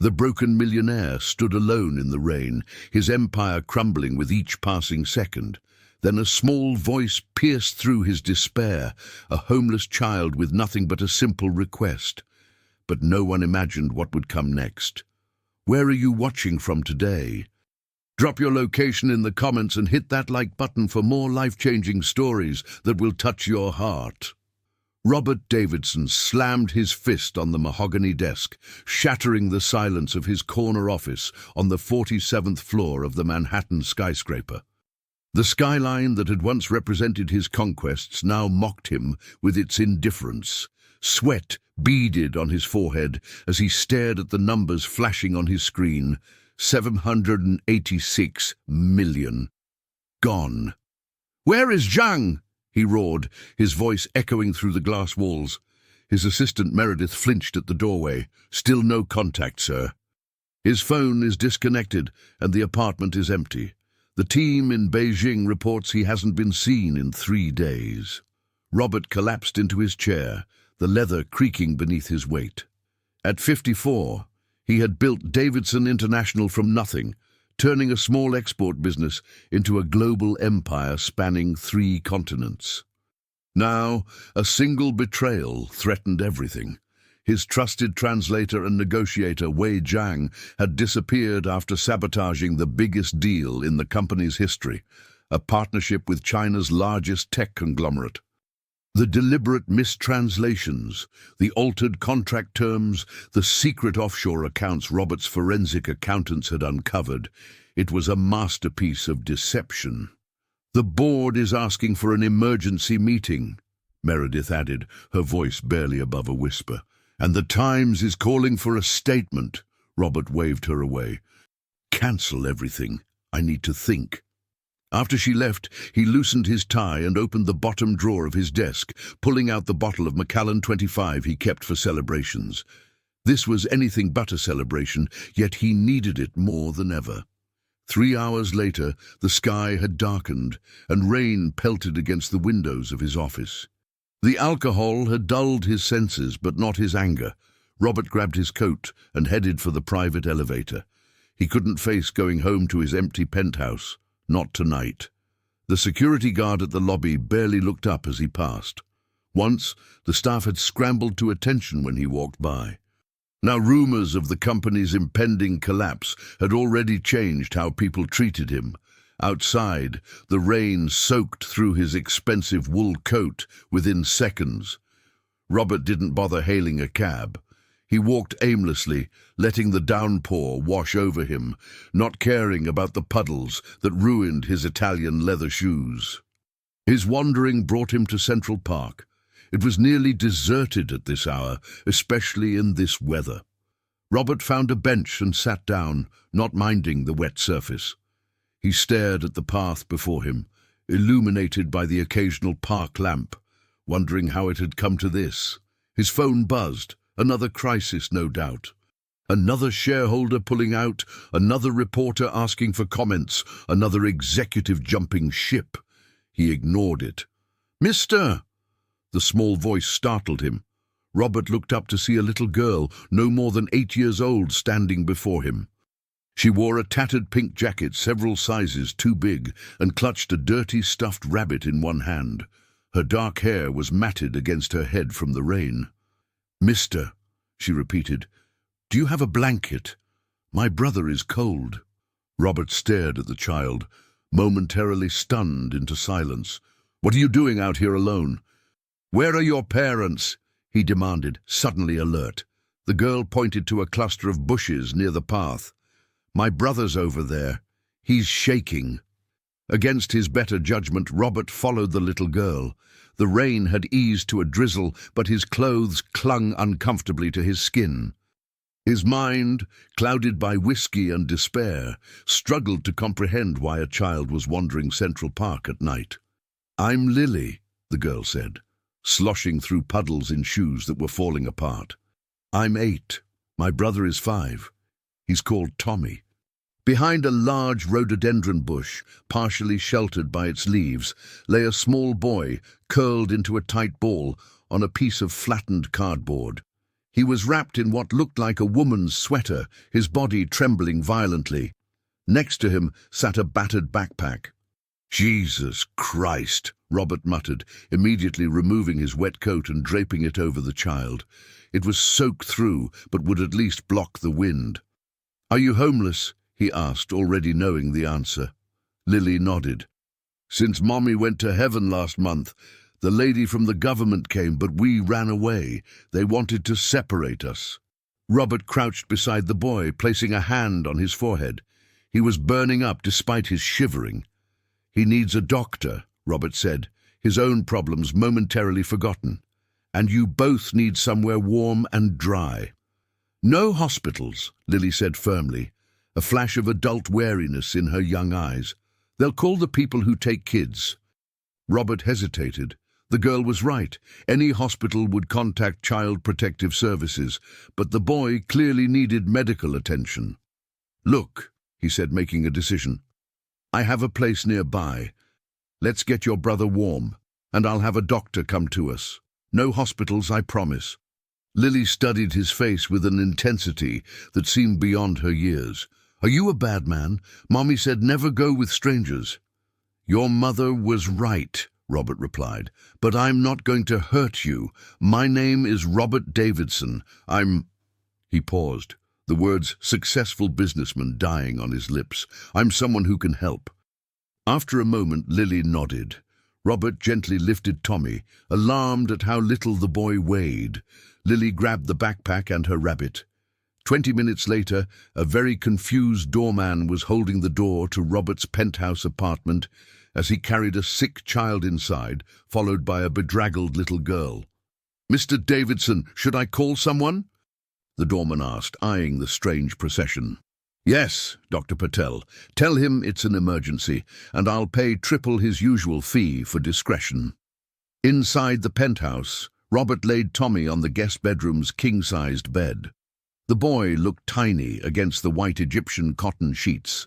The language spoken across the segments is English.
The broken millionaire stood alone in the rain, his empire crumbling with each passing second. Then a small voice pierced through his despair, a homeless child with nothing but a simple request. But no one imagined what would come next. Where are you watching from today? Drop your location in the comments and hit that like button for more life-changing stories that will touch your heart. Robert Davidson slammed his fist on the mahogany desk, shattering the silence of his corner office on the 47th floor of the Manhattan skyscraper. The skyline that had once represented his conquests now mocked him with its indifference. Sweat beaded on his forehead as he stared at the numbers flashing on his screen. 786 million. Gone. "Where is Zhang?" he roared, his voice echoing through the glass walls. His assistant Meredith flinched at the doorway. "Still no contact, sir. His phone is disconnected and the apartment is empty. The team in Beijing reports he hasn't been seen in 3 days." Robert collapsed into his chair, the leather creaking beneath his weight. At 54, he had built Davidson International from nothing, turning a small export business into a global empire spanning 3 continents. Now, a single betrayal threatened everything. His trusted translator and negotiator, Wei Zhang, had disappeared after sabotaging the biggest deal in the company's history, a partnership with China's largest tech conglomerate. The deliberate mistranslations, the altered contract terms, the secret offshore accounts Robert's forensic accountants had uncovered, it was a masterpiece of deception. "The board is asking for an emergency meeting," Meredith added, her voice barely above a whisper. "And the Times is calling for a statement." Robert waved her away. "Cancel everything. I need to think." After she left, he loosened his tie and opened the bottom drawer of his desk, pulling out the bottle of Macallan 25 he kept for celebrations. This was anything but a celebration, yet he needed it more than ever. 3 hours later, the sky had darkened, and rain pelted against the windows of his office. The alcohol had dulled his senses, but not his anger. Robert grabbed his coat and headed for the private elevator. He couldn't face going home to his empty penthouse. Not tonight. The security guard at the lobby barely looked up as he passed. Once, the staff had scrambled to attention when he walked by. Now rumors of the company's impending collapse had already changed how people treated him. Outside, the rain soaked through his expensive wool coat within seconds. Robert didn't bother hailing a cab. He walked aimlessly, letting the downpour wash over him, not caring about the puddles that ruined his Italian leather shoes. His wandering brought him to Central Park. It was nearly deserted at this hour, especially in this weather. Robert found a bench and sat down, not minding the wet surface. He stared at the path before him, illuminated by the occasional park lamp, wondering how it had come to this. His phone buzzed. Another crisis, no doubt. Another shareholder pulling out, another reporter asking for comments, another executive jumping ship. He ignored it. "Mister!" The small voice startled him. Robert looked up to see a little girl, no more than 8 years old, standing before him. She wore a tattered pink jacket several sizes too big and clutched a dirty stuffed rabbit in one hand. Her dark hair was matted against her head from the rain. "Mister," she repeated, "do you have a blanket? My brother is cold." Robert stared at the child, momentarily stunned into silence. "What are you doing out here alone?" "Where are your parents?" he demanded, suddenly alert. The girl pointed to a cluster of bushes near the path. "My brother's over there. He's shaking." Against his better judgment, Robert followed the little girl. The rain had eased to a drizzle, but his clothes clung uncomfortably to his skin. His mind, clouded by whiskey and despair, struggled to comprehend why a child was wandering Central Park at night. "I'm Lily," the girl said, sloshing through puddles in shoes that were falling apart. "I'm 8. My brother is 5. He's called Tommy." Behind a large rhododendron bush, partially sheltered by its leaves, lay a small boy, curled into a tight ball on a piece of flattened cardboard. He was wrapped in what looked like a woman's sweater, his body trembling violently. Next to him sat a battered backpack. "Jesus Christ," Robert muttered, immediately removing his wet coat and draping it over the child. It was soaked through, but would at least block the wind. "Are you homeless?" he asked, already knowing the answer. Lily nodded. "Since Mommy went to heaven last month, the lady from the government came, but we ran away. They wanted to separate us." Robert crouched beside the boy, placing a hand on his forehead. He was burning up despite his shivering. "He needs a doctor," Robert said, his own problems momentarily forgotten. "And you both need somewhere warm and dry." "No hospitals," Lily said firmly, a flash of adult wariness in her young eyes. "They'll call the people who take kids." Robert hesitated. The girl was right. Any hospital would contact Child Protective Services, but the boy clearly needed medical attention. "Look," he said, making a decision. "I have a place nearby. Let's get your brother warm, and I'll have a doctor come to us. No hospitals, I promise." Lily studied his face with an intensity that seemed beyond her years. "Are you a bad man? Mommy said never go with strangers." "Your mother was right," Robert replied, "but I'm not going to hurt you. My name is Robert Davidson. He paused, the words "successful businessman" dying on his lips. "I'm someone who can help." After a moment, Lily nodded. Robert gently lifted Tommy, alarmed at how little the boy weighed. Lily grabbed the backpack and her rabbit. 20 minutes later, a very confused doorman was holding the door to Robert's penthouse apartment as he carried a sick child inside, followed by a bedraggled little girl. "Mr. Davidson, should I call someone?" the doorman asked, eyeing the strange procession. "Yes, Dr. Patel. Tell him it's an emergency, and I'll pay triple his usual fee for discretion." Inside the penthouse, Robert laid Tommy on the guest bedroom's king-sized bed. The boy looked tiny against the white Egyptian cotton sheets.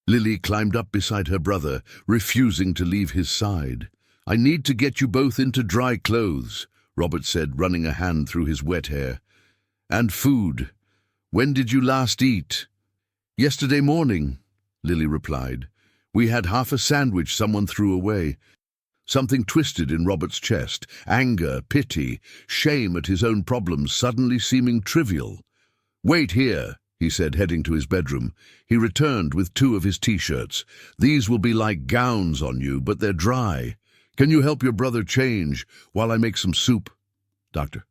Lily climbed up beside her brother, refusing to leave his side. "I need to get you both into dry clothes," Robert said, running a hand through his wet hair. "And food. When did you last eat?" "Yesterday morning," Lily replied. "We had half a sandwich someone threw away." Something twisted in Robert's chest, anger, pity, shame at his own problems suddenly seeming trivial. "Wait here," he said, heading to his bedroom. He returned with 2 of his T-shirts. "These will be like gowns on you, but they're dry. Can you help your brother change while I make some soup?" "Doctor."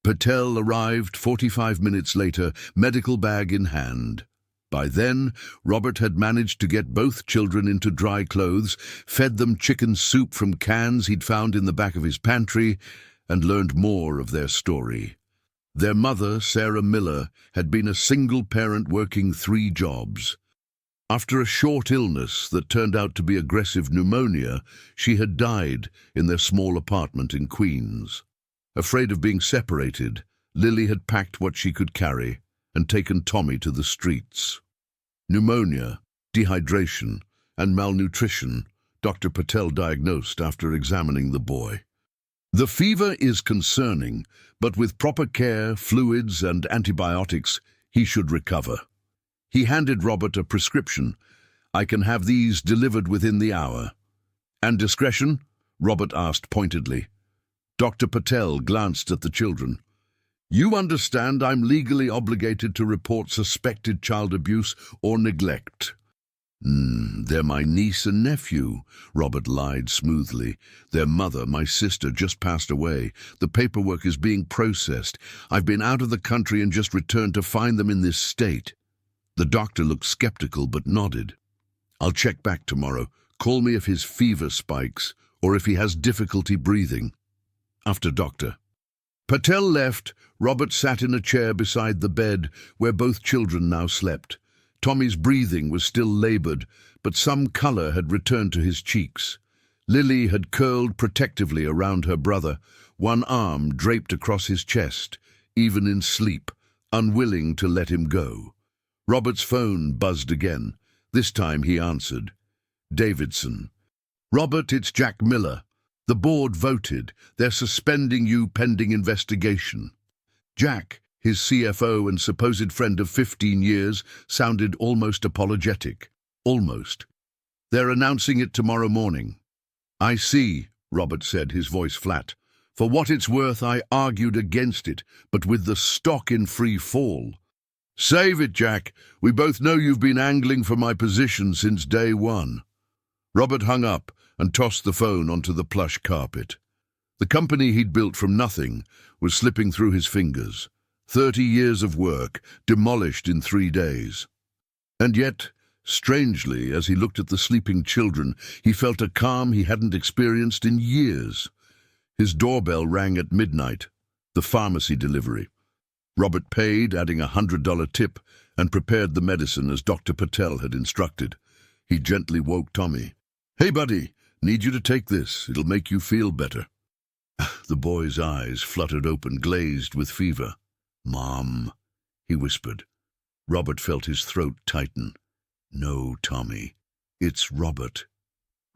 Patel arrived 45 minutes later, medical bag in hand. By then, Robert had managed to get both children into dry clothes, fed them chicken soup from cans he'd found in the back of his pantry, and learned more of their story. Their mother, Sarah Miller, had been a single parent working 3 jobs. After a short illness that turned out to be aggressive pneumonia, she had died in their small apartment in Queens. Afraid of being separated, Lily had packed what she could carry and taken Tommy to the streets. Pneumonia, dehydration, and malnutrition, Dr. Patel diagnosed after examining the boy. "The fever is concerning, but with proper care, fluids, and antibiotics, he should recover." He handed Robert a prescription. "I can have these delivered within the hour." "And discretion?" Robert asked pointedly. Dr. Patel glanced at the children. "You understand I'm legally obligated to report suspected child abuse or neglect." They're my niece and nephew," Robert lied smoothly. "Their mother, my sister, just passed away. The paperwork is being processed. I've been out of the country and just returned to find them in this state." The doctor looked skeptical but nodded. "I'll check back tomorrow. Call me if his fever spikes or if he has difficulty breathing." After Dr. Patel left, Robert sat in a chair beside the bed where both children now slept. Tommy's breathing was still labored, but some color had returned to his cheeks. Lily had curled protectively around her brother, one arm draped across his chest, even in sleep, unwilling to let him go. Robert's phone buzzed again. This time he answered. "Davidson." "Robert, it's Jack Miller. The board voted. They're suspending you pending investigation." Jack, his CFO and supposed friend of 15 years, sounded almost apologetic. Almost. "They're announcing it tomorrow morning." "I see," Robert said, his voice flat. "For what it's worth, I argued against it, but with the stock in free fall." "Save it, Jack. We both know you've been angling for my position since day one." Robert hung up and tossed the phone onto the plush carpet. The company he'd built from nothing was slipping through his fingers. 30 years of work, demolished in 3 days. And yet, strangely, as he looked at the sleeping children, he felt a calm he hadn't experienced in years. His doorbell rang at midnight. The pharmacy delivery. Robert paid, adding a $100 tip, and prepared the medicine as Dr. Patel had instructed. He gently woke Tommy. "Hey, buddy, need you to take this. It'll make you feel better." The boy's eyes fluttered open, glazed with fever. "Mom," he whispered. Robert felt his throat tighten. "No, Tommy, it's Robert.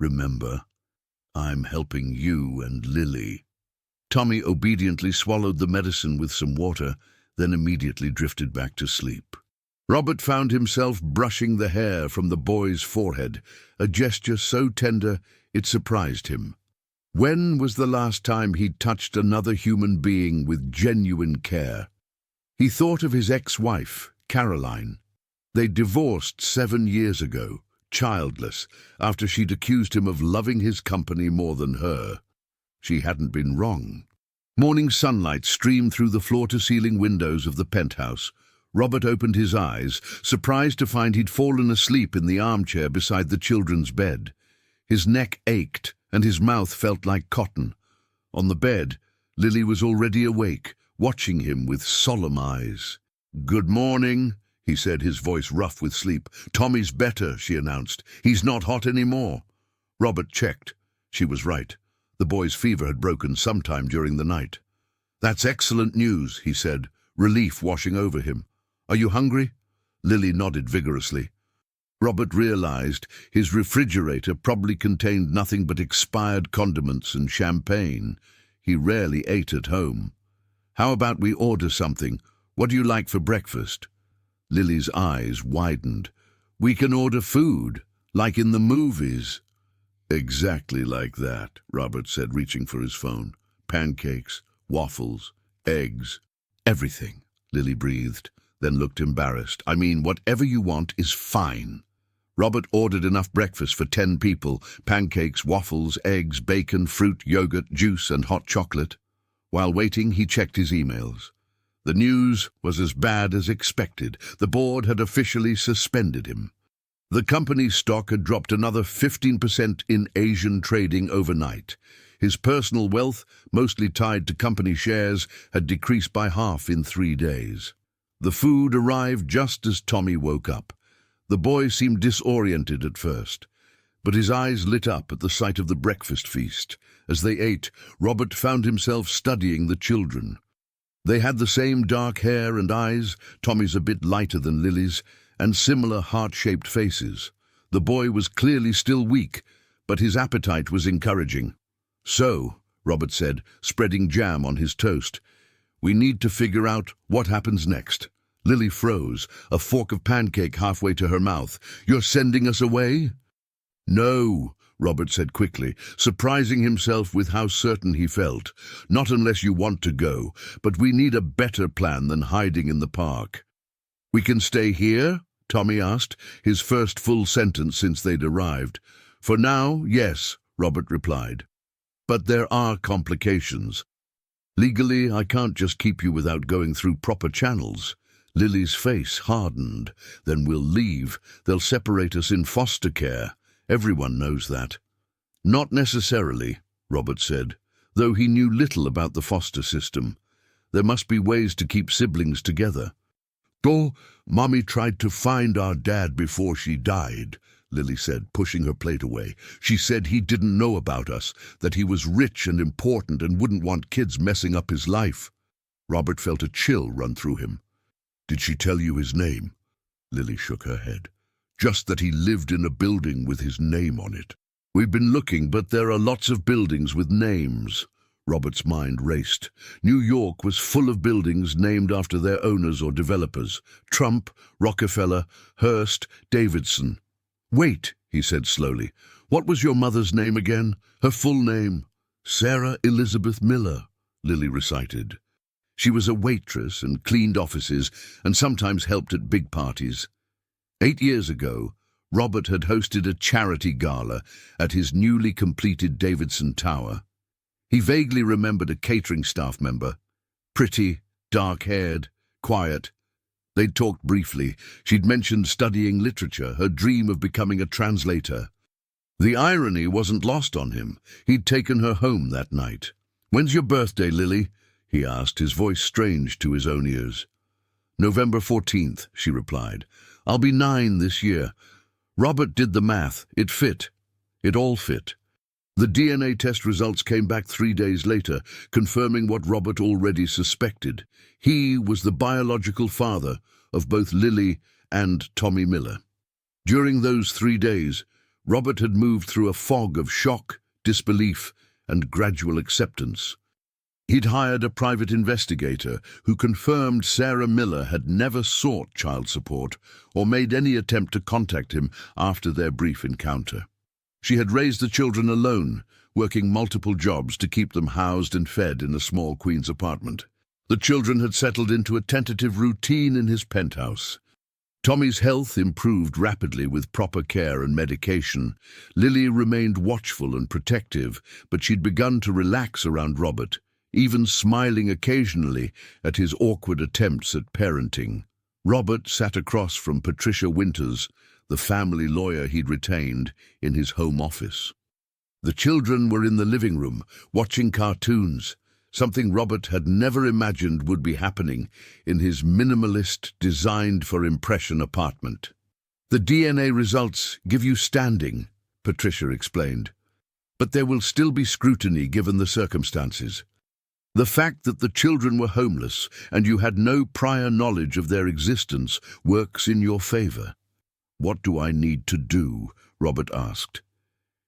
Remember, I'm helping you and Lily." Tommy obediently swallowed the medicine with some water, then immediately drifted back to sleep. Robert found himself brushing the hair from the boy's forehead, a gesture so tender it surprised him. When was the last time he'd touched another human being with genuine care? He thought of his ex-wife, Caroline. They divorced 7 years ago, childless, after she'd accused him of loving his company more than her. She hadn't been wrong. Morning sunlight streamed through the floor-to-ceiling windows of the penthouse. Robert opened his eyes, surprised to find he'd fallen asleep in the armchair beside the children's bed. His neck ached, and his mouth felt like cotton. On the bed, Lily was already awake, watching him with solemn eyes. "Good morning," he said, his voice rough with sleep. "Tommy's better," she announced. "He's not hot anymore." Robert checked. She was right. The boy's fever had broken sometime during the night. "That's excellent news," he said, relief washing over him. "Are you hungry?" Lily nodded vigorously. Robert realized his refrigerator probably contained nothing but expired condiments and champagne. He rarely ate at home. "How about we order something? What do you like for breakfast?" Lily's eyes widened. "We can order food, like in the movies." "Exactly like that," Robert said, reaching for his phone. "Pancakes, waffles, eggs, everything," Lily breathed, then looked embarrassed. "I mean, whatever you want is fine." Robert ordered enough breakfast for 10 people, pancakes, waffles, eggs, bacon, fruit, yogurt, juice, and hot chocolate. While waiting, he checked his emails. The news was as bad as expected. The board had officially suspended him. The company's stock had dropped another 15% in Asian trading overnight. His personal wealth, mostly tied to company shares, had decreased by half in 3 days. The food arrived just as Tommy woke up. The boy seemed disoriented at first, but his eyes lit up at the sight of the breakfast feast. As they ate, Robert found himself studying the children. They had the same dark hair and eyes, Tommy's a bit lighter than Lily's, and similar heart-shaped faces. The boy was clearly still weak, but his appetite was encouraging. "So," Robert said, spreading jam on his toast, "we need to figure out what happens next." Lily froze, a fork of pancake halfway to her mouth. "You're sending us away?" "No," Robert said quickly, surprising himself with how certain he felt. "Not unless you want to go, but we need a better plan than hiding in the park." "We can stay here?" Tommy asked, his first full sentence since they'd arrived. "For now, yes," Robert replied. "But there are complications. Legally, I can't just keep you without going through proper channels." Lily's face hardened. "Then we'll leave. They'll separate us in foster care. Everyone knows that." "Not necessarily," Robert said, though he knew little about the foster system. "There must be ways to keep siblings together." Mommy tried to find our dad before she died," Lily said, pushing her plate away. "She said he didn't know about us, that he was rich and important and wouldn't want kids messing up his life." Robert felt a chill run through him. "Did she tell you his name?" Lily shook her head. "Just that he lived in a building with his name on it." "We've been looking, but there are lots of buildings with names." Robert's mind raced. New York was full of buildings named after their owners or developers. Trump, Rockefeller, Hearst, Davidson. "Wait," he said slowly. "What was your mother's name again? Her full name?" "Sarah Elizabeth Miller," Lily recited. She was a waitress and cleaned offices and sometimes helped at big parties. 8 years ago, Robert had hosted a charity gala at his newly completed Davidson Tower. He vaguely remembered a catering staff member. Pretty, dark-haired, quiet. They'd talked briefly. She'd mentioned studying literature, her dream of becoming a translator. The irony wasn't lost on him. He'd taken her home that night. "When's your birthday, Lily?" he asked, his voice strange to his own ears. "November 14th, she replied. "I'll be 9 this year." Robert did the math. It fit. It all fit. The DNA test results came back 3 days later, confirming what Robert already suspected. He was the biological father of both Lily and Tommy Miller. During those 3 days, Robert had moved through a fog of shock, disbelief, and gradual acceptance. He'd hired a private investigator who confirmed Sarah Miller had never sought child support or made any attempt to contact him after their brief encounter. She had raised the children alone, working multiple jobs to keep them housed and fed in a small Queens apartment. The children had settled into a tentative routine in his penthouse. Tommy's health improved rapidly with proper care and medication. Lily remained watchful and protective, but she'd begun to relax around Robert, even smiling occasionally at his awkward attempts at parenting. Robert sat across from Patricia Winters, the family lawyer he'd retained, in his home office. The children were in the living room, watching cartoons, something Robert had never imagined would be happening in his minimalist, designed-for-impression apartment. "The DNA results give you standing," Patricia explained. "But there will still be scrutiny given the circumstances. The fact that the children were homeless and you had no prior knowledge of their existence works in your favor." "What do I need to do?" Robert asked.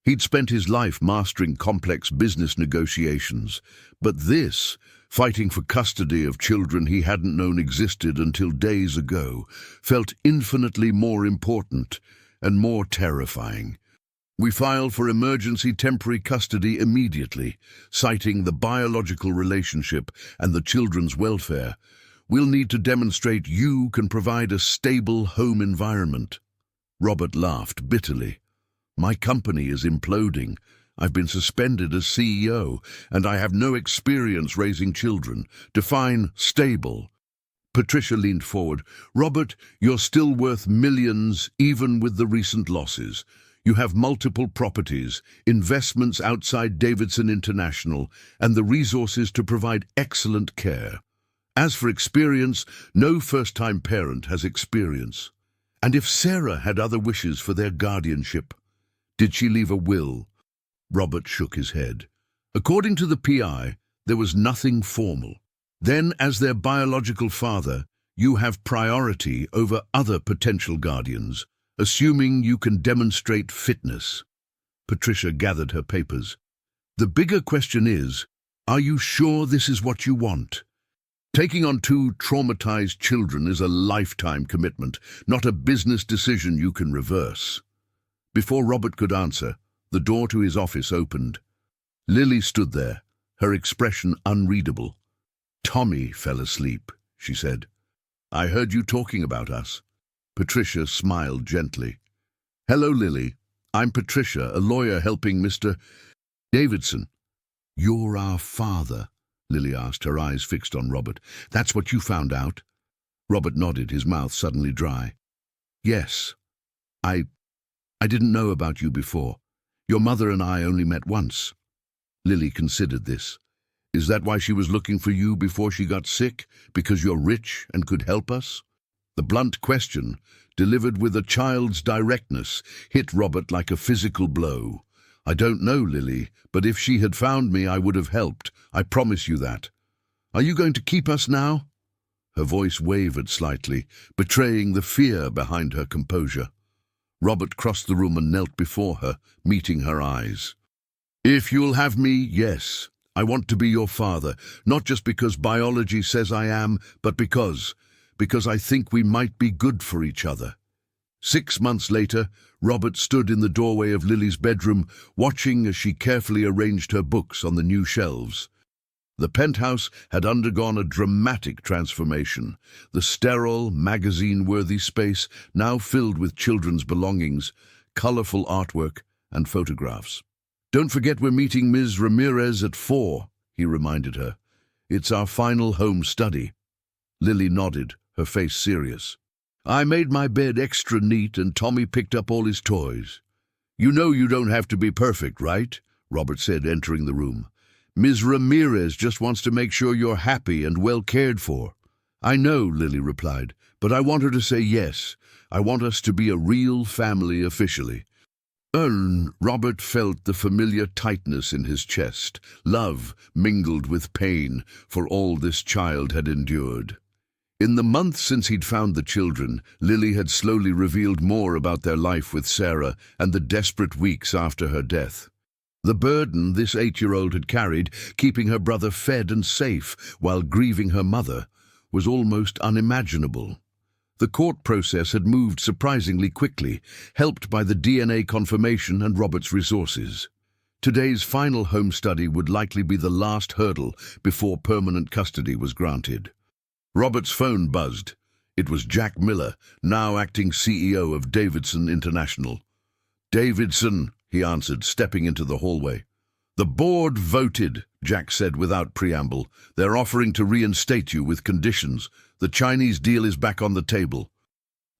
He'd spent his life mastering complex business negotiations, but this, fighting for custody of children he hadn't known existed until days ago, felt infinitely more important and more terrifying. "We filed for emergency temporary custody immediately, citing the biological relationship and the children's welfare. We'll need to demonstrate you can provide a stable home environment." Robert laughed bitterly. "My company is imploding. I've been suspended as CEO, and I have no experience raising children. Define stable." Patricia leaned forward. "Robert, you're still worth millions, even with the recent losses. You have multiple properties, investments outside Davidson International, and the resources to provide excellent care. As for experience, no first-time parent has experience. And if Sarah had other wishes for their guardianship, did she leave a will?" Robert shook his head. "According to the PI, there was nothing formal. Then, as their biological father, you have priority over other potential guardians, assuming you can demonstrate fitness." Patricia gathered her papers. "The bigger question is, are you sure this is what you want? Taking on 2 traumatized children is a lifetime commitment, not a business decision you can reverse." Before Robert could answer, the door to his office opened. Lily stood there, her expression unreadable. "Tommy fell asleep," she said. "I heard you talking about us." Patricia smiled gently. "Hello, Lily. I'm Patricia, a lawyer helping Mr. Davidson." "You're our father?" Lily asked, her eyes fixed on Robert. "That's what you found out?" Robert nodded, his mouth suddenly dry. "Yes. I didn't know about you before. Your mother and I only met once." Lily considered this. "Is that why she was looking for you before she got sick? Because you're rich and could help us?" The blunt question, delivered with a child's directness, hit Robert like a physical blow. "I don't know, Lily, but if she had found me, I would have helped. I promise you that. Are you going to keep us now?" Her voice wavered slightly, betraying the fear behind her composure. Robert crossed the room and knelt before her, meeting her eyes. "If you'll have me, yes. I want to be your father, not just because biology says I am, but because I think we might be good for each other." 6 months later, Robert stood in the doorway of Lily's bedroom, watching as she carefully arranged her books on the new shelves. The penthouse had undergone a dramatic transformation, the sterile, magazine-worthy space now filled with children's belongings, colorful artwork, and photographs. "Don't forget we're meeting Ms. Ramirez at 4, he reminded her. "It's our final home study." Lily nodded, her face serious. "I made my bed extra neat and Tommy picked up all his toys." "You know you don't have to be perfect, right?" Robert said, entering the room. "Ms. Ramirez just wants to make sure you're happy and well cared for." "I know," Lily replied, "but I want her to say yes. I want us to be a real family officially." Robert felt the familiar tightness in his chest, love mingled with pain for all this child had endured. In the months since he'd found the children, Lily had slowly revealed more about their life with Sarah and the desperate weeks after her death. The burden this 8-year-old had carried, keeping her brother fed and safe while grieving her mother, was almost unimaginable. The court process had moved surprisingly quickly, helped by the DNA confirmation and Robert's resources. Today's final home study would likely be the last hurdle before permanent custody was granted. Robert's phone buzzed. It was Jack Miller, now acting CEO of Davidson International. "Davidson," he answered, stepping into the hallway. "The board voted," Jack said without preamble. "They're offering to reinstate you with conditions. The Chinese deal is back on the table."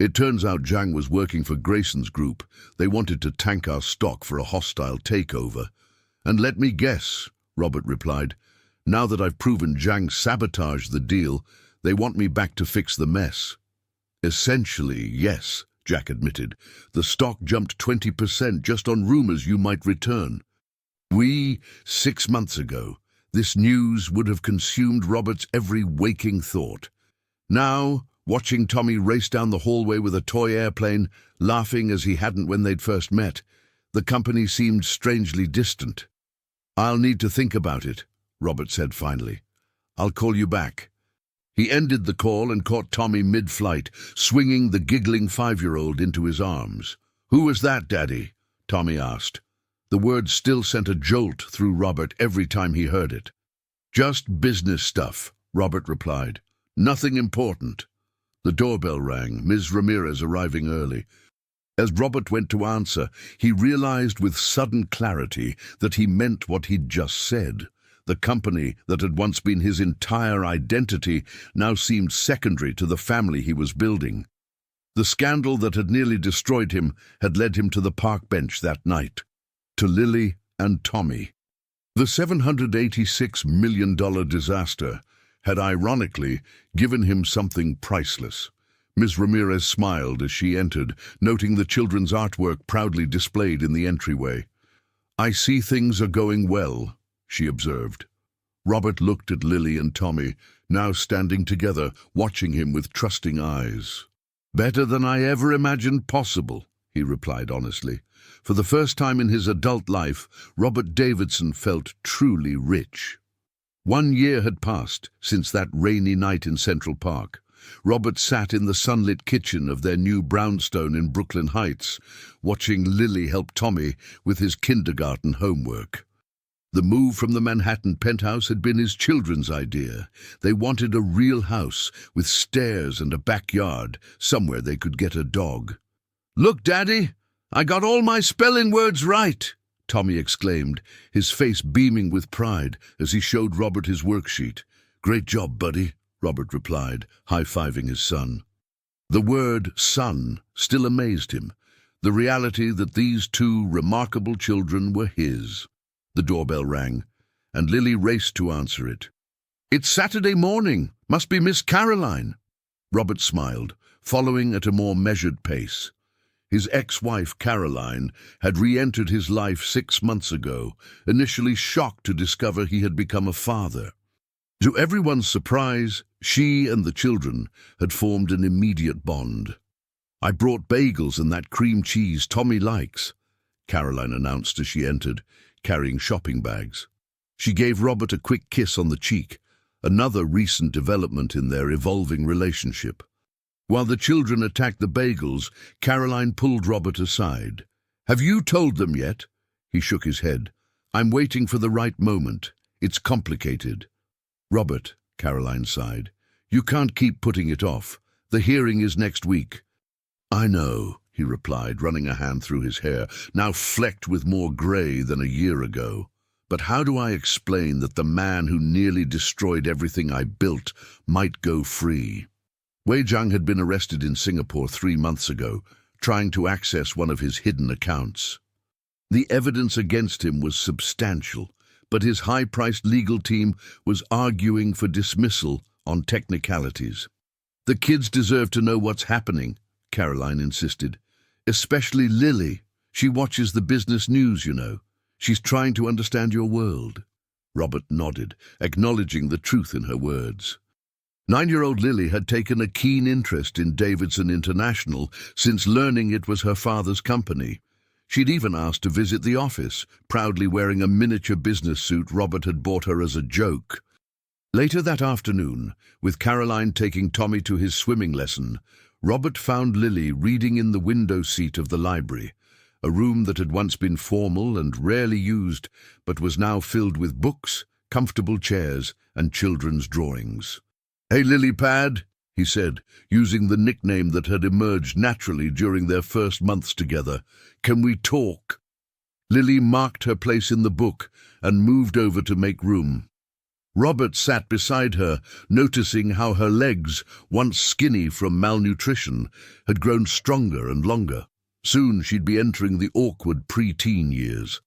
It turns out Zhang was working for Grayson's group. They wanted to tank our stock for a hostile takeover. "And let me guess," Robert replied. "Now that I've proven Zhang sabotaged the deal, they want me back to fix the mess." "Essentially, yes," Jack admitted. "The stock jumped 20% just on rumors you might return." 6 months ago, this news would have consumed Robert's every waking thought. Now, watching Tommy race down the hallway with a toy airplane, laughing as he hadn't when they'd first met, the company seemed strangely distant. "I'll need to think about it," Robert said finally. "I'll call you back." He ended the call and caught Tommy mid-flight, swinging the giggling 5-year-old into his arms. "Who was that, Daddy?" Tommy asked. The word still sent a jolt through Robert every time he heard it. "Just business stuff," Robert replied. "Nothing important." The doorbell rang, Ms. Ramirez arriving early. As Robert went to answer, he realized with sudden clarity that he meant what he'd just said. The company that had once been his entire identity now seemed secondary to the family he was building. The scandal that had nearly destroyed him had led him to the park bench that night. To Lily and Tommy. The $786 million disaster had ironically given him something priceless. Ms. Ramirez smiled as she entered, noting the children's artwork proudly displayed in the entryway. "I see things are going well," she observed. Robert looked at Lily and Tommy, now standing together, watching him with trusting eyes. "Better than I ever imagined possible," he replied honestly. For the first time in his adult life, Robert Davidson felt truly rich. 1 year had passed since that rainy night in Central Park. Robert sat in the sunlit kitchen of their new brownstone in Brooklyn Heights, watching Lily help Tommy with his kindergarten homework. The move from the Manhattan penthouse had been his children's idea. They wanted a real house with stairs and a backyard, somewhere they could get a dog. "Look, Daddy! I got all my spelling words right," Tommy exclaimed, his face beaming with pride as he showed Robert his worksheet. "Great job, buddy," Robert replied, high-fiving his son. The word son still amazed him, the reality that these two remarkable children were his. The doorbell rang, and Lily raced to answer it. "It's Saturday morning. Must be Miss Caroline." Robert smiled, following at a more measured pace. His ex-wife, Caroline, had re-entered his life 6 months ago, initially shocked to discover he had become a father. To everyone's surprise, she and the children had formed an immediate bond. "I brought bagels and that cream cheese Tommy likes," Caroline announced as she entered, carrying shopping bags. She gave Robert a quick kiss on the cheek, another recent development in their evolving relationship. While the children attacked the bagels, Caroline pulled Robert aside. "Have you told them yet?" He shook his head. "I'm waiting for the right moment. It's complicated." "Robert," Caroline sighed, "you can't keep putting it off. The hearing is next week." "I know," he replied, running a hand through his hair, now flecked with more grey than a year ago. "But how do I explain that the man who nearly destroyed everything I built might go free?" Wei Jiang had been arrested in Singapore 3 months ago, trying to access one of his hidden accounts. The evidence against him was substantial, but his high-priced legal team was arguing for dismissal on technicalities. "The kids deserve to know what's happening," Caroline insisted. "Especially Lily. She watches the business news, you know. She's trying to understand your world." Robert nodded, acknowledging the truth in her words. 9-year-old Lily had taken a keen interest in Davidson International since learning it was her father's company. She'd even asked to visit the office, proudly wearing a miniature business suit Robert had bought her as a joke. Later that afternoon, with Caroline taking Tommy to his swimming lesson, Robert found Lily reading in the window seat of the library, a room that had once been formal and rarely used, but was now filled with books, comfortable chairs, and children's drawings. "Hey, Lily Pad," he said, using the nickname that had emerged naturally during their first months together. "Can we talk?" Lily marked her place in the book and moved over to make room. Robert sat beside her, noticing how her legs, once skinny from malnutrition, had grown stronger and longer. Soon she'd be entering the awkward pre-teen years.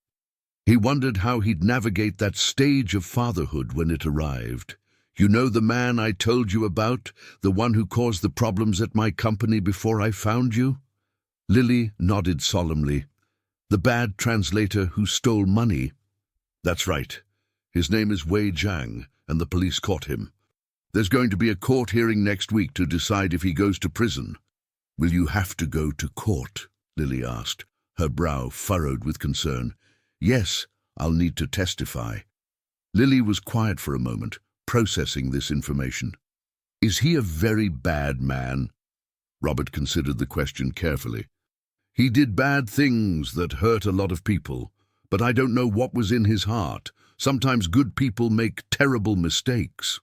He wondered how he'd navigate that stage of fatherhood when it arrived. "You know the man I told you about, the one who caused the problems at my company before I found you?" Lily nodded solemnly. "The bad translator who stole money?" "That's right. His name is Wei Jiang, and the police caught him. There's going to be a court hearing next week to decide if he goes to prison." "Will you have to go to court?" Lily asked, her brow furrowed with concern. "Yes, I'll need to testify." Lily was quiet for a moment, processing this information. "Is he a very bad man?" Robert considered the question carefully. "He did bad things that hurt a lot of people, but I don't know what was in his heart. Sometimes good people make terrible mistakes."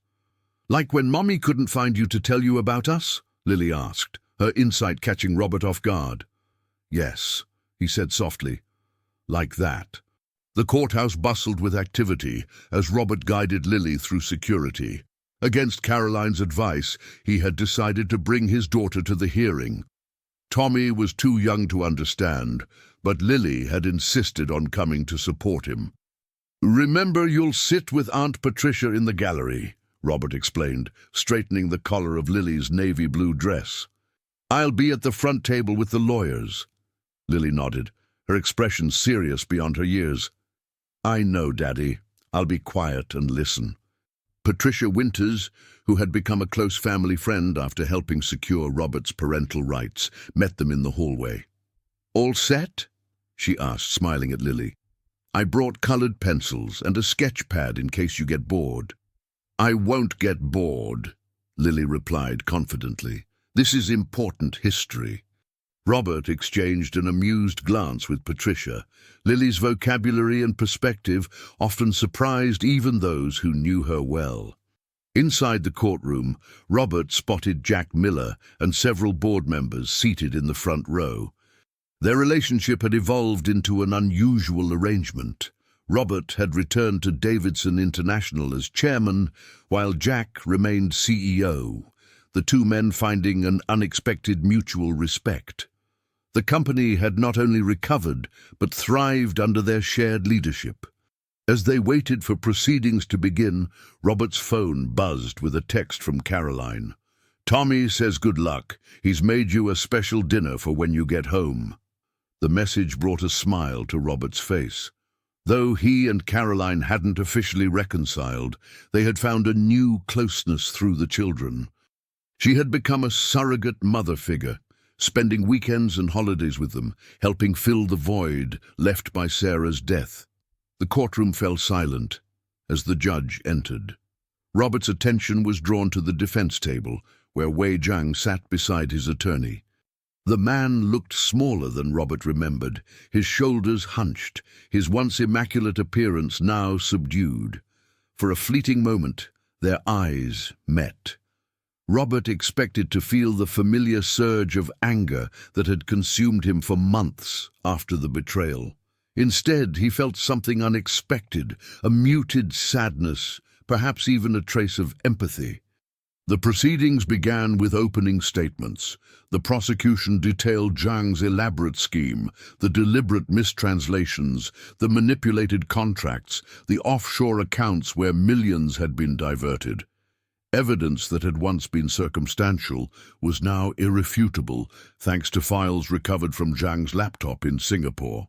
"Like when Mommy couldn't find you to tell you about us?" Lily asked, her insight catching Robert off guard. "Yes," he said softly. "Like that." The courthouse bustled with activity as Robert guided Lily through security. Against Caroline's advice, he had decided to bring his daughter to the hearing. Tommy was too young to understand, but Lily had insisted on coming to support him. "Remember, you'll sit with Aunt Patricia in the gallery," Robert explained, straightening the collar of Lily's navy blue dress. "I'll be at the front table with the lawyers." Lily nodded, her expression serious beyond her years. "I know, Daddy. I'll be quiet and listen." Patricia Winters, who had become a close family friend after helping secure Robert's parental rights, met them in the hallway. "All set?" she asked, smiling at Lily. "I brought colored pencils and a sketch pad in case you get bored." "I won't get bored," Lily replied confidently. "This is important history." Robert exchanged an amused glance with Patricia. Lily's vocabulary and perspective often surprised even those who knew her well. Inside the courtroom, Robert spotted Jack Miller and several board members seated in the front row. Their relationship had evolved into an unusual arrangement. Robert had returned to Davidson International as chairman, while Jack remained CEO, the two men finding an unexpected mutual respect. The company had not only recovered, but thrived under their shared leadership. As they waited for proceedings to begin, Robert's phone buzzed with a text from Caroline. "Tommy says good luck. He's made you a special dinner for when you get home." The message brought a smile to Robert's face. Though he and Caroline hadn't officially reconciled, they had found a new closeness through the children. She had become a surrogate mother figure, spending weekends and holidays with them, helping fill the void left by Sarah's death. The courtroom fell silent, as the judge entered. Robert's attention was drawn to the defense table, where Wei Jiang sat beside his attorney. The man looked smaller than Robert remembered, his shoulders hunched, his once immaculate appearance now subdued. For a fleeting moment, their eyes met. Robert expected to feel the familiar surge of anger that had consumed him for months after the betrayal. Instead, he felt something unexpected, a muted sadness, perhaps even a trace of empathy. The proceedings began with opening statements. The prosecution detailed Jiang's elaborate scheme, the deliberate mistranslations, the manipulated contracts, the offshore accounts where millions had been diverted. Evidence that had once been circumstantial was now irrefutable, thanks to files recovered from Jiang's laptop in Singapore.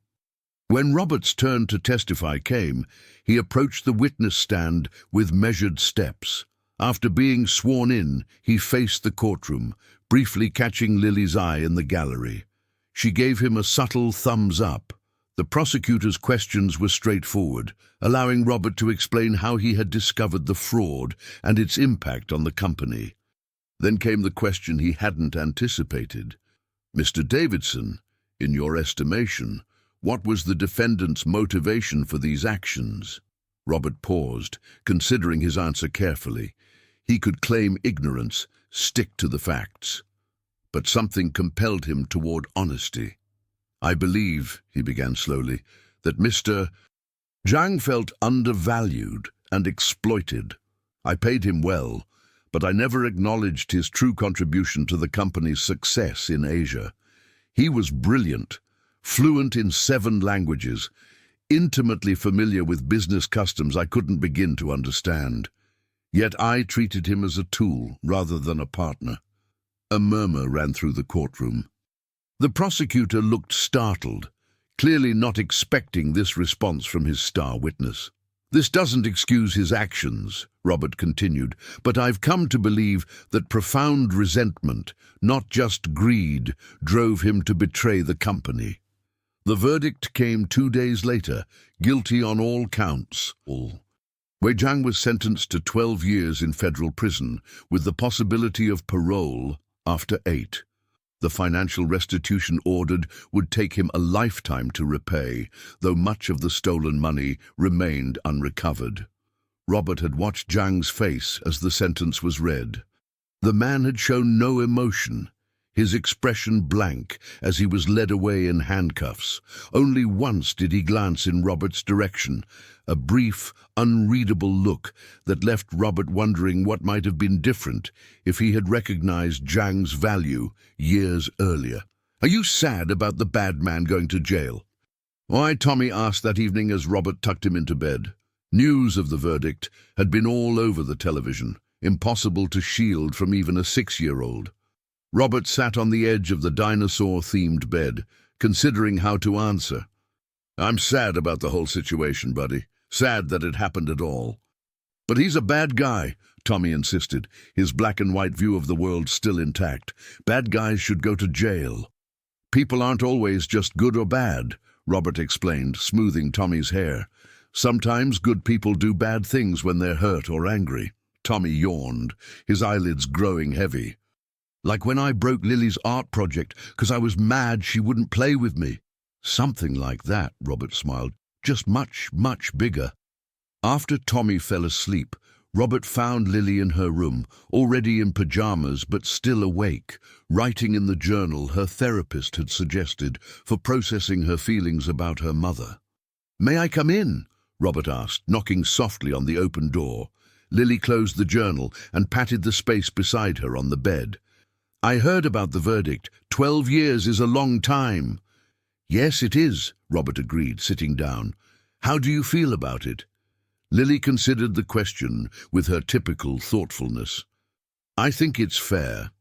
When Robert's turn to testify came, he approached the witness stand with measured steps. After being sworn in, he faced the courtroom, briefly catching Lily's eye in the gallery. She gave him a subtle thumbs up. The prosecutor's questions were straightforward, allowing Robert to explain how he had discovered the fraud and its impact on the company. Then came the question he hadn't anticipated. "Mr. Davidson, in your estimation, what was the defendant's motivation for these actions?" Robert paused, considering his answer carefully. He could claim ignorance, stick to the facts. But something compelled him toward honesty. "I believe," he began slowly, "that Mr. Jiang felt undervalued and exploited. I paid him well, but I never acknowledged his true contribution to the company's success in Asia. He was brilliant, fluent in 7 languages, intimately familiar with business customs I couldn't begin to understand. Yet I treated him as a tool rather than a partner." A murmur ran through the courtroom. The prosecutor looked startled, clearly not expecting this response from his star witness. "This doesn't excuse his actions," Robert continued, "but I've come to believe that profound resentment, not just greed, drove him to betray the company." The verdict came 2 days later, guilty on all counts. Wei Jiang was sentenced to 12 years in federal prison, with the possibility of parole after 8. The financial restitution ordered would take him a lifetime to repay, though much of the stolen money remained unrecovered. Robert had watched Jiang's face as the sentence was read. The man had shown no emotion, his expression blank as he was led away in handcuffs. Only once did he glance in Robert's direction, a brief, unreadable look that left Robert wondering what might have been different if he had recognized Jiang's value years earlier. "Are you sad about the bad man going to jail?" Why, Tommy asked that evening as Robert tucked him into bed. News of the verdict had been all over the television, impossible to shield from even a 6-year-old. Robert sat on the edge of the dinosaur-themed bed, considering how to answer. "I'm sad about the whole situation, buddy. Sad that it happened at all." "But he's a bad guy," Tommy insisted, his black and white view of the world still intact. "Bad guys should go to jail." "People aren't always just good or bad," Robert explained, smoothing Tommy's hair. "Sometimes good people do bad things when they're hurt or angry." Tommy yawned, his eyelids growing heavy. "Like when I broke Lily's art project because I was mad she wouldn't play with me." "Something like that," Robert smiled, "just much, much bigger." After Tommy fell asleep, Robert found Lily in her room, already in pajamas but still awake, writing in the journal her therapist had suggested for processing her feelings about her mother. "May I come in?" Robert asked, knocking softly on the open door. Lily closed the journal and patted the space beside her on the bed. "I heard about the verdict. 12 years is a long time." "Yes, it is," Robert agreed, sitting down. "How do you feel about it?" Lily considered the question with her typical thoughtfulness. "I think it's fair.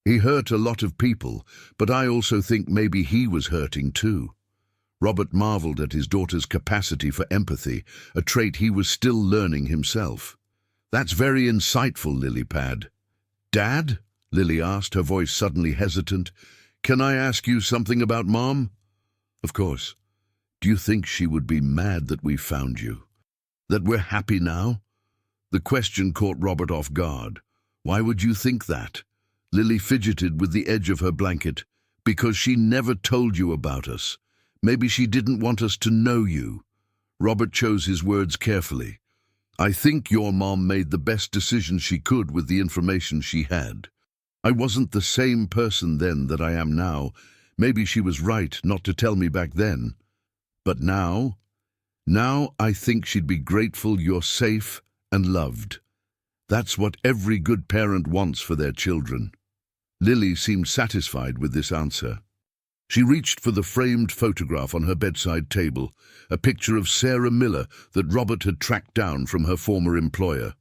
He hurt a lot of people, but I also think maybe he was hurting too." Robert marveled at his daughter's capacity for empathy, a trait he was still learning himself. "That's very insightful, Lily Pad." "Dad?" Lily asked, her voice suddenly hesitant. "Can I ask you something about Mom?" "Of course. Do you think she would be mad that we found you?" That we're happy now? The question caught Robert off guard. Why would you think that? Lily fidgeted with the edge of her blanket. Because she never told you about us. Maybe she didn't want us to know you. Robert chose his words carefully. I think your mom made the best decision she could with the information she had. I wasn't the same person then that I am now. Maybe she was right not to tell me back then. But now I think she'd be grateful you're safe and loved. That's what every good parent wants for their children. Lily seemed satisfied with this answer. She reached for the framed photograph on her bedside table, a picture of Sarah Miller that Robert had tracked down from her former employer.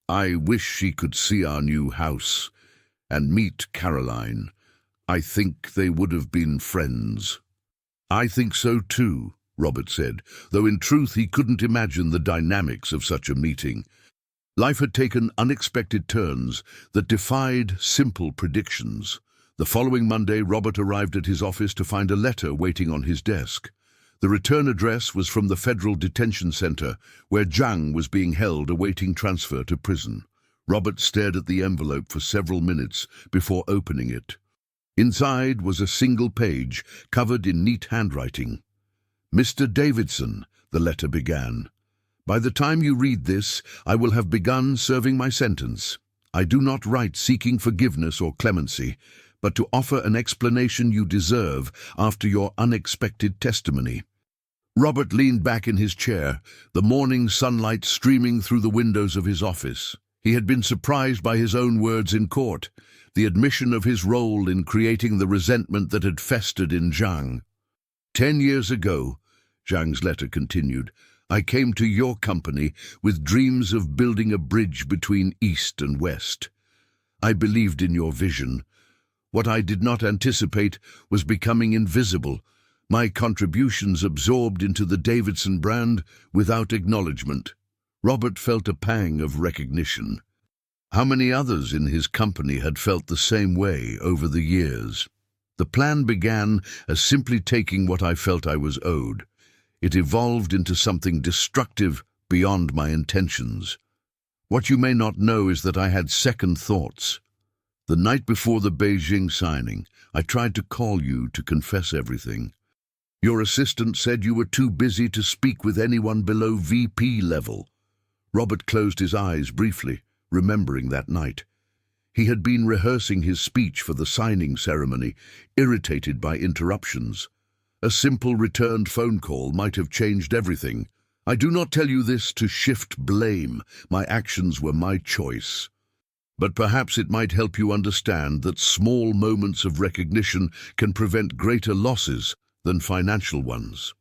I wish she could see our new house and meet Caroline. I think they would have been friends. I think so too, Robert said, though in truth he couldn't imagine the dynamics of such a meeting. Life had taken unexpected turns that defied simple predictions. The following Monday, Robert arrived at his office to find a letter waiting on his desk. The return address was from the Federal Detention Center, where Zhang was being held awaiting transfer to prison. Robert stared at the envelope for several minutes before opening it. Inside was a single page, covered in neat handwriting. Mr. Davidson, the letter began. By the time you read this, I will have begun serving my sentence. I do not write seeking forgiveness or clemency, but to offer an explanation you deserve after your unexpected testimony. Robert leaned back in his chair, the morning sunlight streaming through the windows of his office. He had been surprised by his own words in court, the admission of his role in creating the resentment that had festered in Zhang. 10 years ago, Zhang's letter continued, I came to your company with dreams of building a bridge between East and West. I believed in your vision. What I did not anticipate was becoming invisible, my contributions absorbed into the Davidson brand without acknowledgement. Robert felt a pang of recognition. How many others in his company had felt the same way over the years? The plan began as simply taking what I felt I was owed. It evolved into something destructive beyond my intentions. What you may not know is that I had second thoughts. The night before the Beijing signing, I tried to call you to confess everything. Your assistant said you were too busy to speak with anyone below VP level. Robert closed his eyes briefly, remembering that night. He had been rehearsing his speech for the signing ceremony, irritated by interruptions. A simple returned phone call might have changed everything. I do not tell you this to shift blame. My actions were my choice. But perhaps it might help you understand that small moments of recognition can prevent greater losses than financial ones.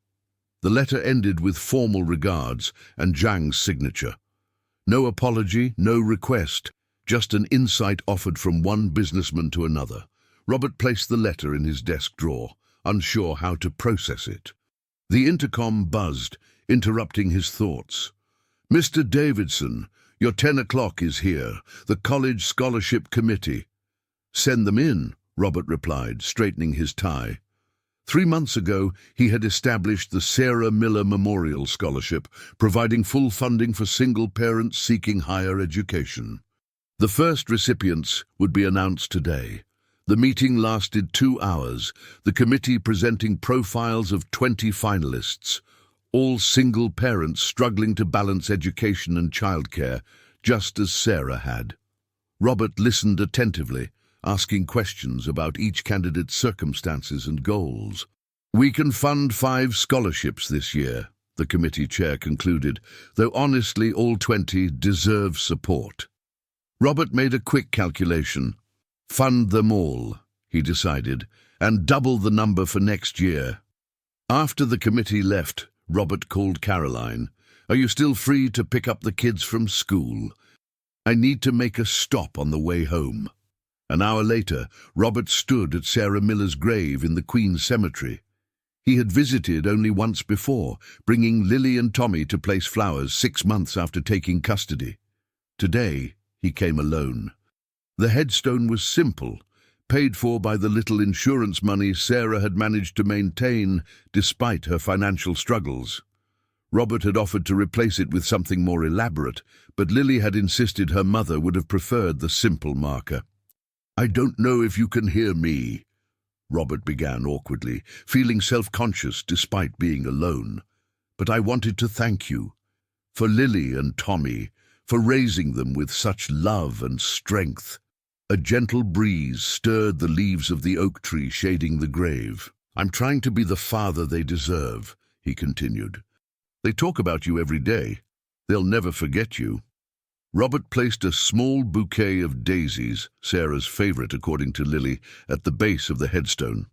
The letter ended with formal regards and Zhang's signature. No apology, no request, just an insight offered from one businessman to another. Robert placed the letter in his desk drawer, unsure how to process it. The intercom buzzed, interrupting his thoughts. Mr. Davidson, your 10 o'clock is here, the College Scholarship Committee. Send them in, Robert replied, straightening his tie. 3 months ago, he had established the Sarah Miller Memorial Scholarship, providing full funding for single parents seeking higher education. The first recipients would be announced today. The meeting lasted 2 hours, the committee presenting profiles of 20 finalists, all single parents struggling to balance education and childcare, just as Sarah had. Robert listened attentively, asking questions about each candidate's circumstances and goals. We can fund 5 scholarships this year, the committee chair concluded, though honestly all 20 deserve support. Robert made a quick calculation. Fund them all, he decided, and double the number for next year. After the committee left, Robert called Caroline. Are you still free to pick up the kids from school? I need to make a stop on the way home. An hour later, Robert stood at Sarah Miller's grave in the Queen's Cemetery. He had visited only once before, bringing Lily and Tommy to place flowers 6 months after taking custody. Today, he came alone. The headstone was simple, paid for by the little insurance money Sarah had managed to maintain despite her financial struggles. Robert had offered to replace it with something more elaborate, but Lily had insisted her mother would have preferred the simple marker. "I don't know if you can hear me," Robert began awkwardly, feeling self-conscious despite being alone. "But I wanted to thank you. For Lily and Tommy, for raising them with such love and strength." A gentle breeze stirred the leaves of the oak tree shading the grave. "I'm trying to be the father they deserve," he continued. "They talk about you every day. They'll never forget you." Robert placed a small bouquet of daisies, Sarah's favorite according to Lily, at the base of the headstone.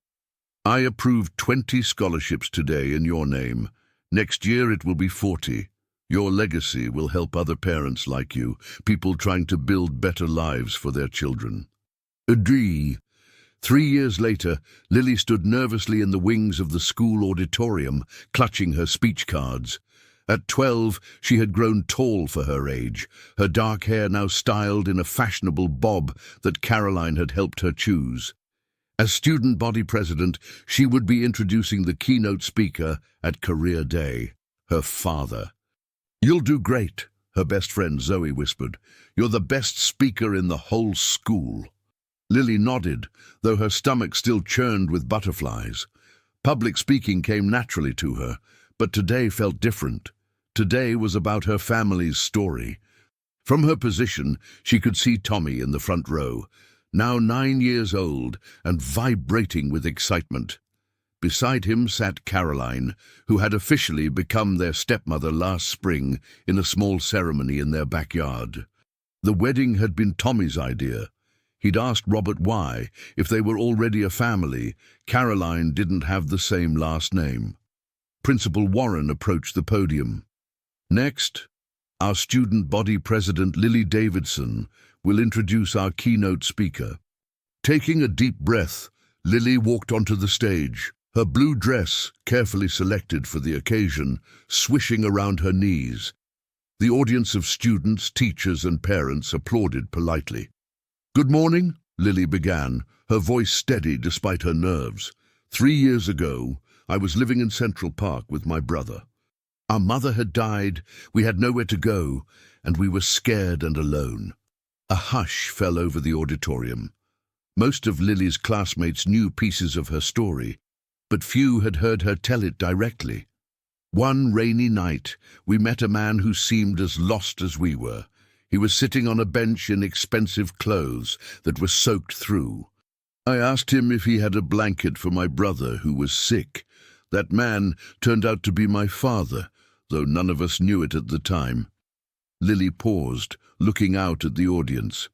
"I approved 20 scholarships today in your name. Next year it will be 40. Your legacy will help other parents like you, people trying to build better lives for their children." Agree. 3 years later, Lily stood nervously in the wings of the school auditorium, clutching her speech cards. At 12, she had grown tall for her age, her dark hair now styled in a fashionable bob that Caroline had helped her choose. As student body president, she would be introducing the keynote speaker at Career Day, her father. "You'll do great," her best friend Zoe whispered. "You're the best speaker in the whole school." Lily nodded, though her stomach still churned with butterflies. Public speaking came naturally to her, but today felt different. Today was about her family's story. From her position, she could see Tommy in the front row, now 9 years old and vibrating with excitement. Beside him sat Caroline, who had officially become their stepmother last spring in a small ceremony in their backyard. The wedding had been Tommy's idea. He'd asked Robert why, if they were already a family, Caroline didn't have the same last name. Principal Warren approached the podium. "Next, our student body president Lily Davidson will introduce our keynote speaker." Taking a deep breath, Lily walked onto the stage, her blue dress, carefully selected for the occasion, swishing around her knees. The audience of students, teachers, and parents applauded politely. "Good morning," Lily began, her voice steady despite her nerves. 3 years ago, I was living in Central Park with my brother. Our mother had died, we had nowhere to go, and we were scared and alone." A hush fell over the auditorium. Most of Lily's classmates knew pieces of her story, but few had heard her tell it directly. "One rainy night, we met a man who seemed as lost as we were. He was sitting on a bench in expensive clothes that were soaked through. I asked him if he had a blanket for my brother who was sick. That man turned out to be my father, though none of us knew it at the time." Lily paused, looking out at the audience.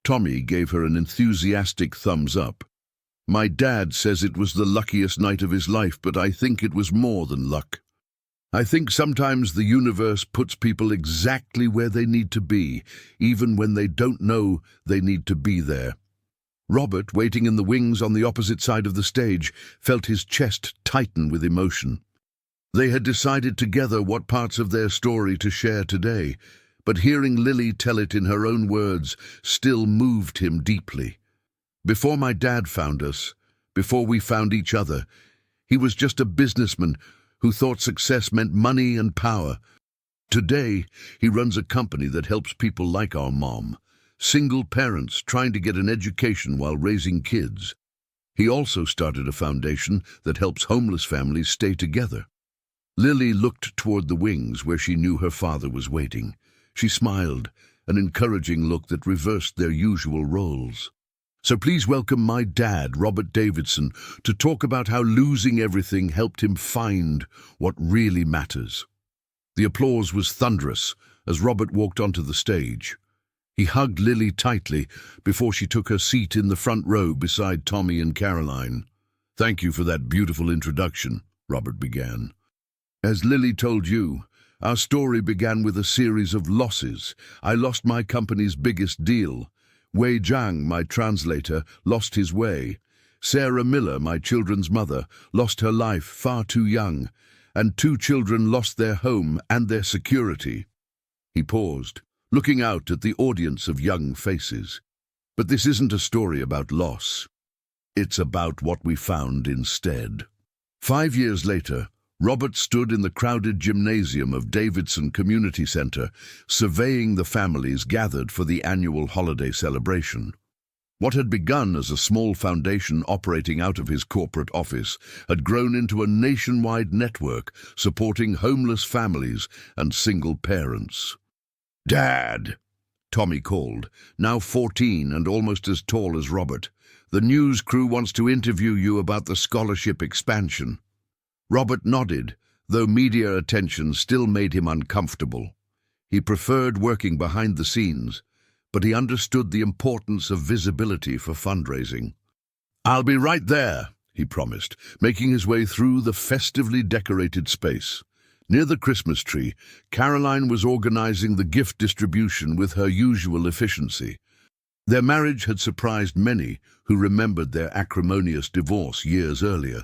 Tommy gave her an enthusiastic thumbs up. "My dad says it was the luckiest night of his life, but I think it was more than luck. I think sometimes the universe puts people exactly where they need to be, even when they don't know they need to be there." Robert, waiting in the wings on the opposite side of the stage, felt his chest tighten with emotion. They had decided together what parts of their story to share today, but hearing Lily tell it in her own words still moved him deeply. "Before my dad found us, before we found each other, he was just a businessman who thought success meant money and power. Today, he runs a company that helps people like our mom, single parents trying to get an education while raising kids. He also started a foundation that helps homeless families stay together." Lily looked toward the wings where she knew her father was waiting. She smiled, an encouraging look that reversed their usual roles. "So please welcome my dad, Robert Davidson, to talk about how losing everything helped him find what really matters." The applause was thunderous as Robert walked onto the stage. He hugged Lily tightly before she took her seat in the front row beside Tommy and Caroline. "Thank you for that beautiful introduction," Robert began. "As Lily told you, our story began with a series of losses. I lost my company's biggest deal. Wei Zhang, my translator, lost his way. Sarah Miller, my children's mother, lost her life far too young, and 2 children lost their home and their security." He paused, looking out at the audience of young faces. "But this isn't a story about loss. It's about what we found instead." 5 years later, Robert stood in the crowded gymnasium of Davidson Community Center, surveying the families gathered for the annual holiday celebration. What had begun as a small foundation operating out of his corporate office had grown into a nationwide network supporting homeless families and single parents. "Dad," Tommy called, now 14 and almost as tall as Robert. "The news crew wants to interview you about the scholarship expansion." Robert nodded, though media attention still made him uncomfortable. He preferred working behind the scenes, but he understood the importance of visibility for fundraising. "I'll be right there," he promised, making his way through the festively decorated space. Near the Christmas tree, Caroline was organizing the gift distribution with her usual efficiency. Their marriage had surprised many who remembered their acrimonious divorce years earlier,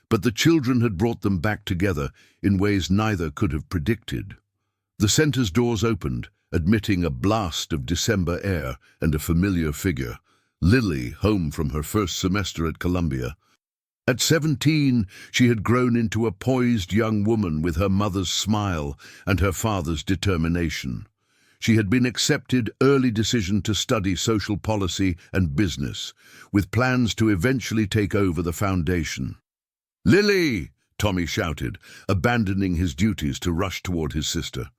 but the children had brought them back together in ways neither could have predicted. The center's doors opened, admitting a blast of December air and a familiar figure, Lily, home from her first semester at Columbia. At 17, she had grown into a poised young woman with her mother's smile and her father's determination. She had been accepted early decision to study social policy and business, with plans to eventually take over the foundation. "Lily!" Tommy shouted, abandoning his duties to rush toward his sister.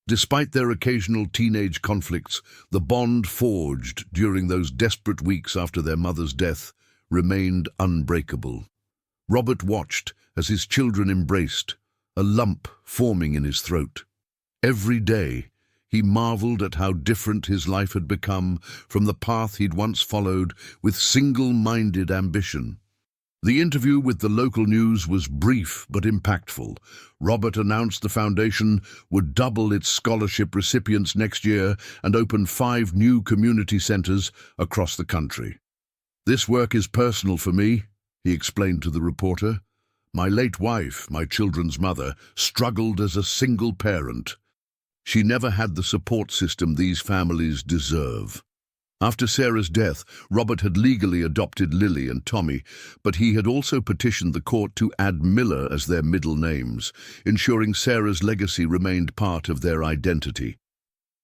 Despite their occasional teenage conflicts, the bond forged during those desperate weeks after their mother's death remained unbreakable. Robert watched as his children embraced, a lump forming in his throat. Every day, he marveled at how different his life had become from the path he'd once followed with single-minded ambition. The interview with the local news was brief but impactful. Robert announced the foundation would double its scholarship recipients next year and open 5 new community centers across the country. "This work is personal for me," he explained to the reporter. "My late wife, my children's mother, struggled as a single parent. She never had the support system these families deserve." After Sarah's death, Robert had legally adopted Lily and Tommy, but he had also petitioned the court to add Miller as their middle names, ensuring Sarah's legacy remained part of their identity.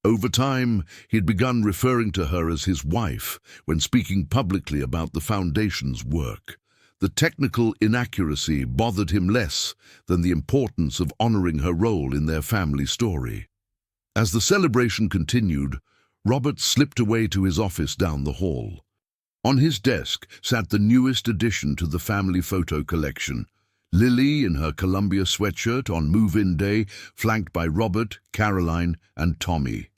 Over time, he'd begun referring to her as his wife when speaking publicly about the foundation's work. The technical inaccuracy bothered him less than the importance of honoring her role in their family story. As the celebration continued, Robert slipped away to his office down the hall. On his desk sat the newest addition to the family photo collection, Lily in her Columbia sweatshirt on move-in day, flanked by Robert, Caroline, and Tommy.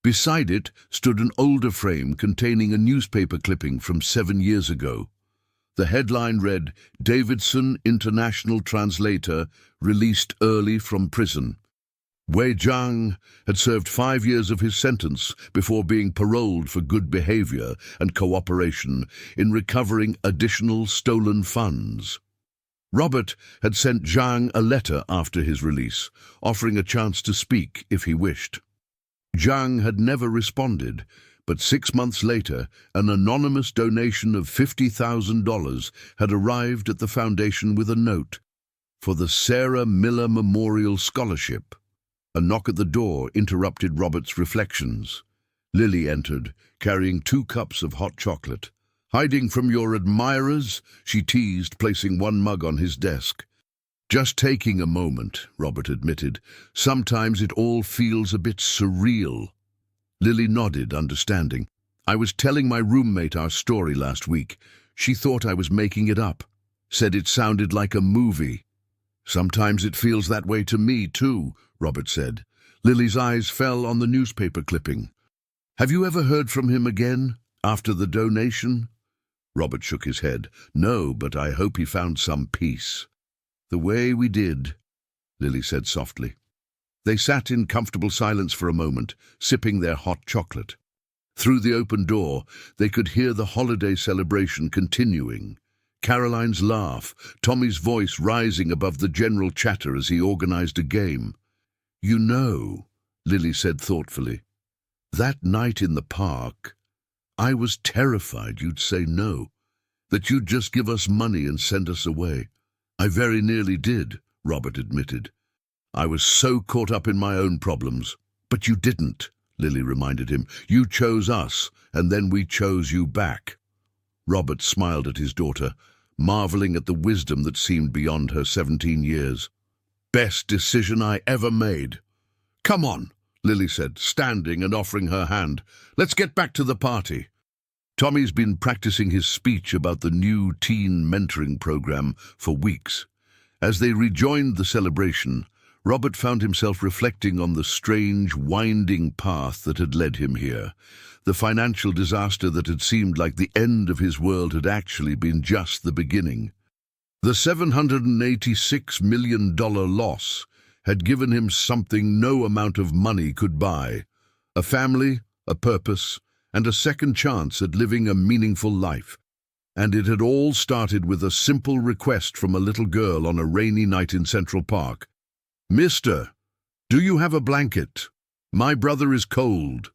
Beside it stood an older frame containing a newspaper clipping from 7 years ago. The headline read, "Davidson International Translator released early from prison." Wei Jiang had served 5 years of his sentence before being paroled for good behavior and cooperation in recovering additional stolen funds. Robert had sent Jiang a letter after his release, offering a chance to speak if he wished. Jiang had never responded, but 6 months later, an anonymous donation of $50,000 had arrived at the foundation with a note for the Sarah Miller Memorial Scholarship. A knock at the door interrupted Robert's reflections. Lily entered, carrying 2 cups of hot chocolate. "Hiding from your admirers?" she teased, placing 1 mug on his desk. "Just taking a moment," Robert admitted. "Sometimes it all feels a bit surreal." Lily nodded, understanding. "I was telling my roommate our story last week. She thought I was making it up, said it sounded like a movie." "Sometimes it feels that way to me, too," Robert said. Lily's eyes fell on the newspaper clipping. "Have you ever heard from him again, after the donation?" Robert shook his head. "No, but I hope he found some peace." "The way we did," Lily said softly. They sat in comfortable silence for a moment, sipping their hot chocolate. Through the open door, they could hear the holiday celebration continuing. Caroline's laugh, Tommy's voice rising above the general chatter as he organized a game. "You know," Lily said thoughtfully, "that night in the park, I was terrified you'd say no, that you'd just give us money and send us away." "I very nearly did," Robert admitted. "I was so caught up in my own problems." "But you didn't," Lily reminded him. "You chose us, and then we chose you back." Robert smiled at his daughter, marveling at the wisdom that seemed beyond her 17 years. "Best decision I ever made." "Come on," Lily said, standing and offering her hand. "Let's get back to the party." Tommy's been practicing his speech about the new teen mentoring program for weeks. As they rejoined the celebration, Robert found himself reflecting on the strange, winding path that had led him here. The financial disaster that had seemed like the end of his world had actually been just the beginning. The $786 million loss had given him something no amount of money could buy: a family, a purpose, and a second chance at living a meaningful life. And it had all started with a simple request from a little girl on a rainy night in Central Park. "Mister, do you have a blanket? My brother is cold."